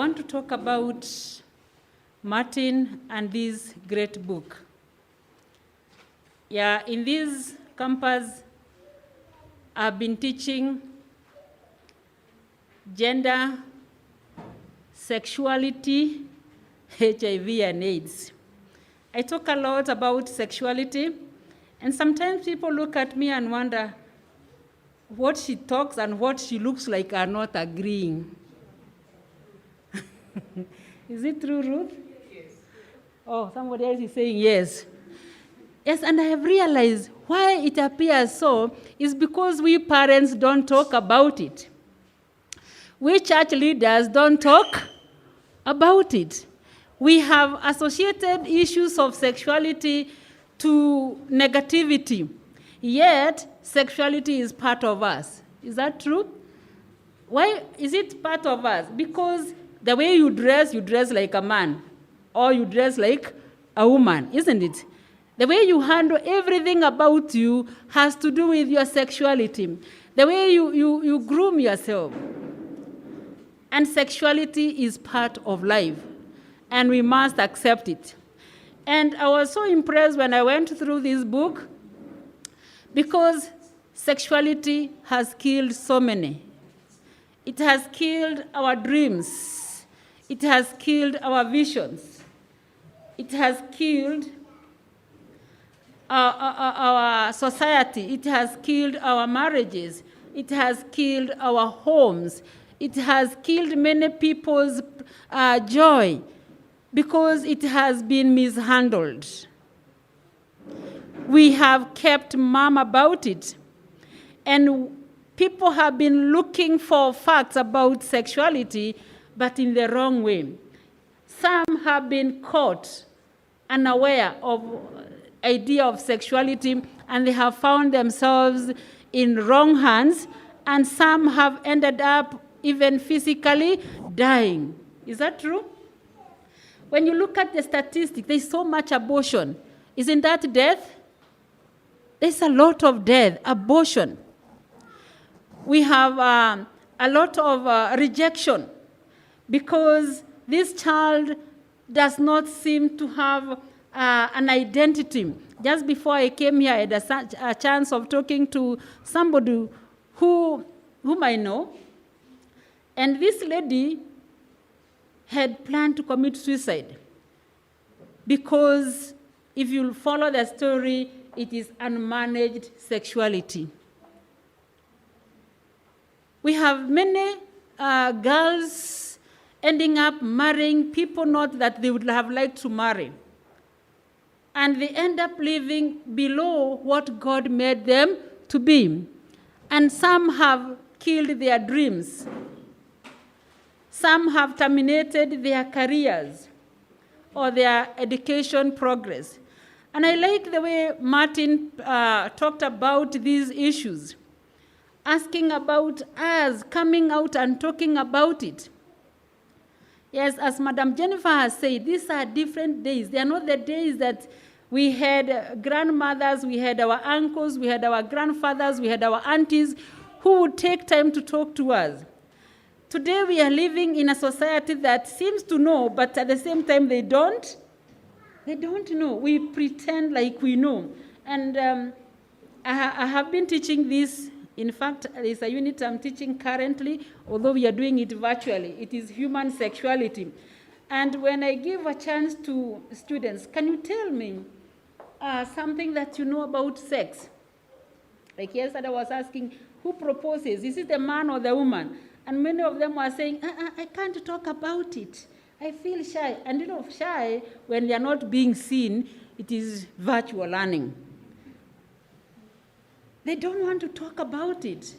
want to talk about Martin and this great book. Yeah, in this campus, I've been teaching gender, sexuality, HIV, and AIDS. I talk a lot about sexuality, and sometimes people look at me and wonder what she talks and what she looks like are not agreeing. Is it true, Ruth? Yes. Oh, somebody else is saying yes. Yes, and I have realized why it appears so is because we parents don't talk about it. We church leaders don't talk about it. We have associated issues of sexuality to negativity, yet sexuality is part of us. Is that true? Why is it part of us? Because the way you dress like a man, or you dress like a woman, isn't it? The way you handle everything about you has to do with your sexuality. The way you groom yourself. And sexuality is part of life, and we must accept it. And I was so impressed when I went through this book, because sexuality has killed so many. It has killed our dreams. It has killed our visions. It has killed our society. It has killed our marriages. It has killed our homes. It has killed many people's joy because it has been mishandled. We have kept mum about it. And people have been looking for facts about sexuality, but in the wrong way. Some have been caught unaware of idea of sexuality, and they have found themselves in wrong hands, and some have ended up even physically dying. Is that true? When you look at the statistics, there's so much abortion. Isn't that death? There's a lot of death, abortion. We have a lot of rejection because this child does not seem to have an identity. Just before I came here, I had a chance of talking to somebody whom I know. And this lady had planned to commit suicide because if you follow the story, it is unmanaged sexuality. We have many girls ending up marrying people not that they would have liked to marry. And they end up living below what God made them to be. And some have killed their dreams. Some have terminated their careers or their education progress. And I like the way Martin talked about these issues, asking about us coming out and talking about it. Yes, as Madam Jennifer has said, these are different days. They are not the days that we had grandmothers, we had our uncles, we had our grandfathers, we had our aunties who would take time to talk to us. Today we are living in a society that seems to know, but at the same time they don't. They don't know. We pretend like we know. And I have been teaching this. In fact, there's a unit I'm teaching currently, although we are doing it virtually. It is human sexuality. And when I give a chance to students, can you tell me something that you know about sex? Like yesterday I was asking, who proposes? Is it the man or the woman? And many of them were saying, I can't talk about it. I feel shy. And you know, shy, when they are not being seen, it is virtual learning. They don't want to talk about it.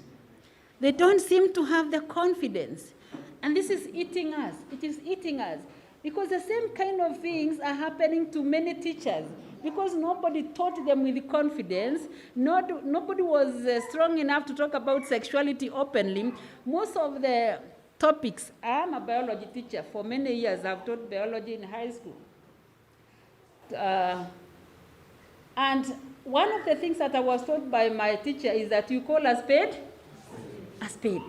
They don't seem to have the confidence. And this is eating us. It is eating us. Because the same kind of things are happening to many teachers. Because nobody taught them with confidence. Nobody was strong enough to talk about sexuality openly. Most of the topics, I am a biology teacher. For many years, I've taught biology in high school. And one of the things that I was taught by my teacher is that you call a spade a spade.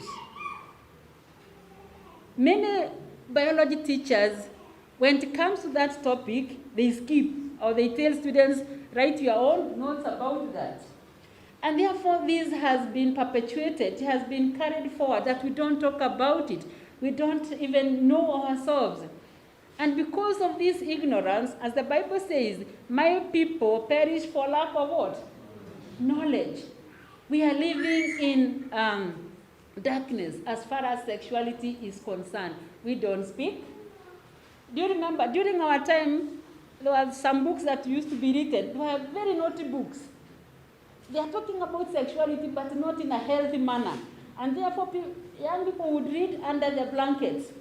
Many biology teachers, when it comes to that topic, they skip or they tell students, write your own notes about that. And therefore, this has been perpetuated, it has been carried forward, that we don't talk about it. We don't even know ourselves. And because of this ignorance, as the Bible says, my people perish for lack of what? Knowledge. We are living in darkness as far as sexuality is concerned. We don't speak. Do you remember, during our time, there were some books that used to be written. They were very naughty books. They are talking about sexuality, but not in a healthy manner. And therefore, young people would read under their blankets.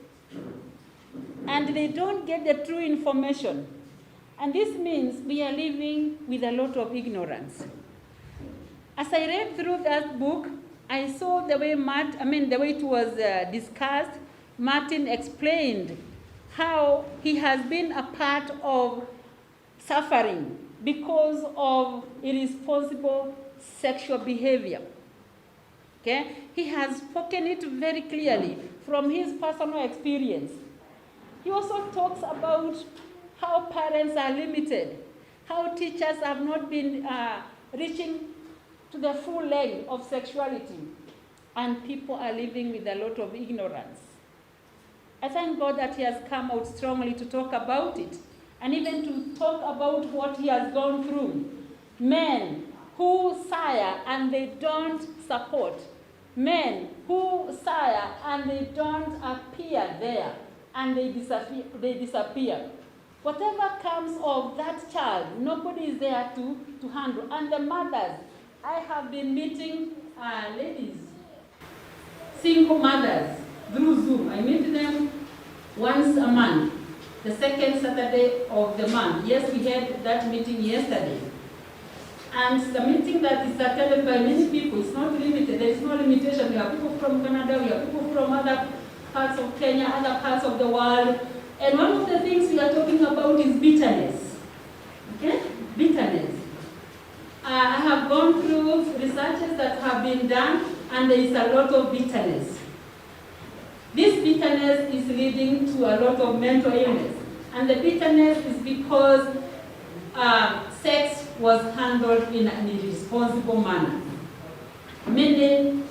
And they don't get the true information. And this means we are living with a lot of ignorance. As I read through that book, I saw the way the way it was discussed. Martin explained how he has been a part of suffering because of irresponsible sexual behavior. Okay? He has spoken it very clearly from his personal experience. He also talks about how parents are limited, how teachers have not been reaching to the full length of sexuality, and people are living with a lot of ignorance. I thank God that he has come out strongly to talk about it, and even to talk about what he has gone through. Men who sire and they don't support. Men who sire and they don't appear there, and they disappear. Whatever comes of that child, nobody is there to handle. And the mothers, I have been meeting ladies, single mothers, through Zoom. I meet them once a month, the second Saturday of the month. Yes, we had that meeting yesterday. And the meeting that is attended by many people, it's not limited, there is no limitation. We have people from Canada, we have people from other parts of Kenya, other parts of the world. And one of the things we are talking about is bitterness. Okay? Bitterness. I have gone through researches that have been done, and there is a lot of bitterness. This bitterness is leading to a lot of mental illness. And the bitterness is because sex was handled in an irresponsible manner. Many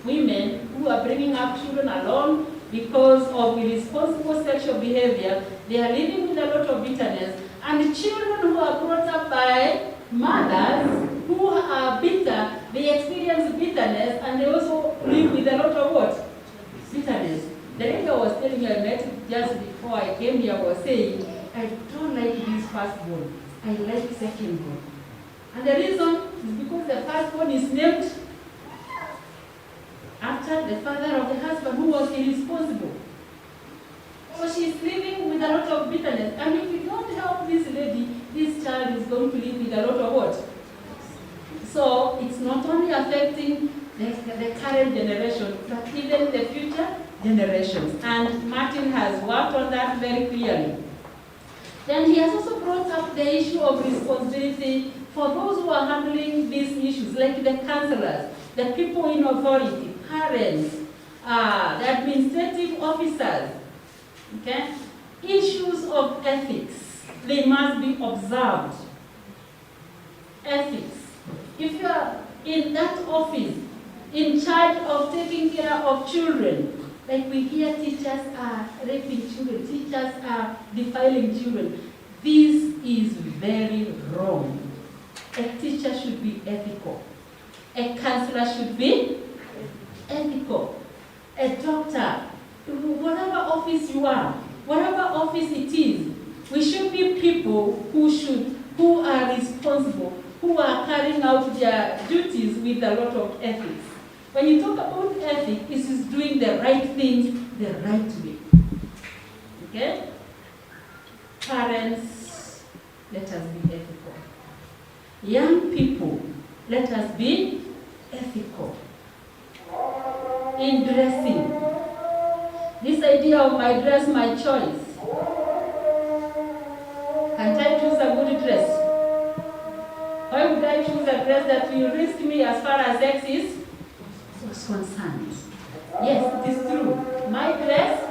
women who are bringing up children alone because of irresponsible sexual behavior, they are living with a lot of bitterness. And children who are brought up by mothers who are bitter, they experience bitterness, and they also live with a lot of what? Bitterness. The lady I was telling you I met just before I came here was saying, I don't like this firstborn, I like secondborn. And the reason is because the firstborn is named after the father of the husband who was irresponsible. So she's living with a lot of bitterness. And if we don't help this lady, this child is going to live with a lot of what? So it's not only affecting the current generation, but even the future generations. And Martin has worked on that very clearly. Then he has also brought up the issue of responsibility for those who are handling these issues, like the counselors, the people in authority, parents, the administrative officers. Okay? Issues of ethics, they must be observed. Ethics. If you are in that office, in charge of taking care of children, like we hear teachers are raping children, teachers are defiling children, this is very wrong. A teacher should be ethical. A counselor should be ethical. A doctor, whatever office you are, whatever office it is, we should be people who are responsible, who are carrying out their duties with a lot of ethics. When you talk about ethics, it is doing the right things the right way. Okay? Parents, let us be ethical. Young people, let us be ethical. In dressing, this idea of my dress, my choice. Can't I choose a good dress? Why would I choose a dress that will risk me as far as sex is concerned? Yes, it is true. My dress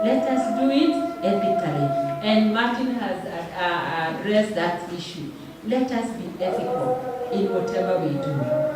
Let us do it ethically. And Martin has addressed that issue. Let us be ethical in whatever we do.